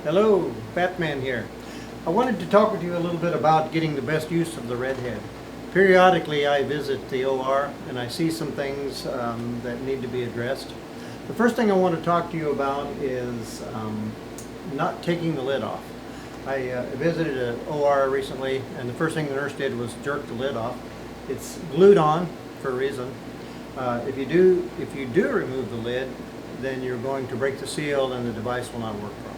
Hello, Batman here. I wanted to talk with you a little bit about getting the best use of the redhead. Periodically I visit the OR and I see some things that need to be addressed. The first thing I want to talk to you about is not taking the lid off. I visited an OR recently and the first thing the nurse did was jerk the lid off. It's glued on for a reason. If you do remove the lid, then you're going to break the seal and the device will not work properly.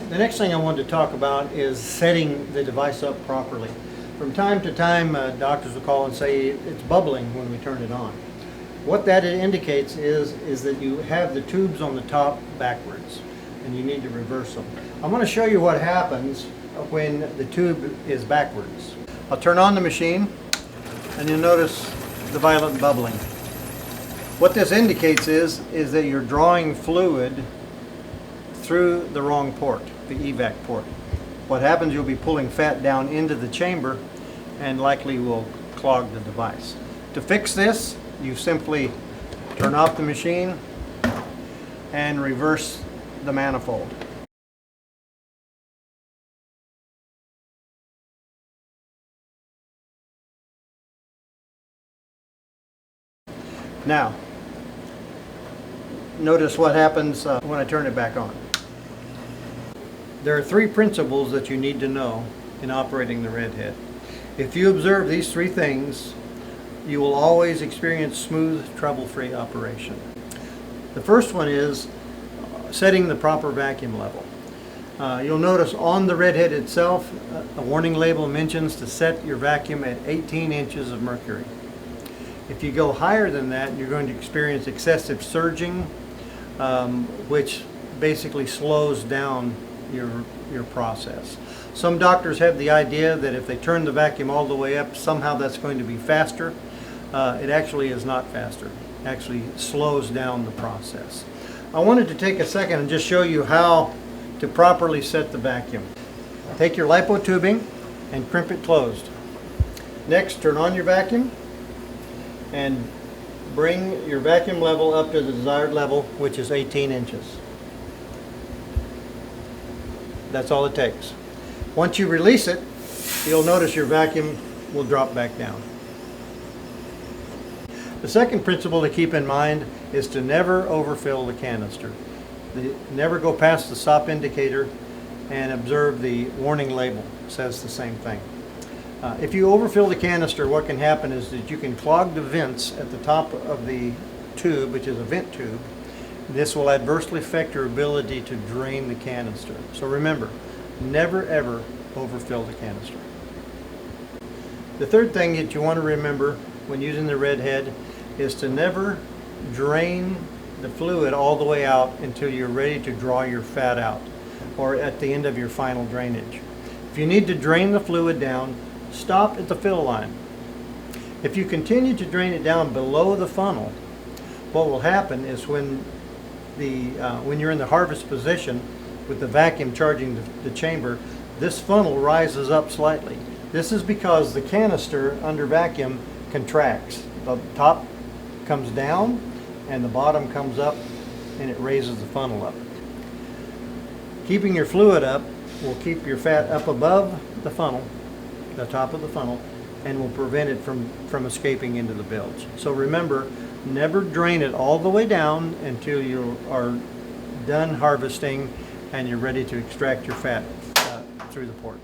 The next thing I wanted to talk about is setting the device up properly. From time to time, doctors will call and say it's bubbling when we turn it on. What that indicates is that you have the tubes on the top backwards and you need to reverse them. I'm going to show you what happens when the tube is backwards. I'll turn on the machine and you'll notice the violent bubbling. What this indicates is that you're drawing fluid through the wrong port, the evac port. What happens, you'll be pulling fat down into the chamber and likely will clog the device. To fix this, you simply turn off the machine and reverse the manifold. Now, notice what happens when I turn it back on. There are three principles that you need to know in operating the redhead. If you observe these three things, you will always experience smooth, trouble-free operation. The first one is setting the proper vacuum level. You'll notice on the redhead itself, a warning label mentions to set your vacuum at 18 inches of mercury. If you go higher than that, you're going to experience excessive surging, which basically slows down your process. Some doctors have the idea that if they turn the vacuum all the way up, somehow that's going to be faster. It actually is not faster. It actually slows down the process. I wanted to take a second and just show you how to properly set the vacuum. Take your lipo tubing and crimp it closed. Next, turn on your vacuum and bring your vacuum level up to the desired level, which is 18 inches. That's all it takes. Once you release it, you'll notice your vacuum will drop back down. The second principle to keep in mind is to never overfill the canister. Never go past the stop indicator and observe the warning label. It says the same thing. If you overfill the canister, what can happen is that you can clog the vents at the top of the tube, which is a vent tube. This will adversely affect your ability to drain the canister. So remember, never ever overfill the canister. The third thing that you want to remember when using the redhead is to never drain the fluid all the way out until you're ready to draw your fat out or at the end of your final drainage. If you need to drain the fluid down, stop at the fill line. If you continue to drain it down below the funnel, what will happen is when you're in the harvest position with the vacuum charging the chamber, this funnel rises up slightly. This is because the canister under vacuum contracts. The top comes down and the bottom comes up and it raises the funnel up. Keeping your fluid up will keep your fat up above the funnel, the top of the funnel, and will prevent it from escaping into the bilge. So remember, never drain it all the way down until you are done harvesting and you're ready to extract your fat through the port.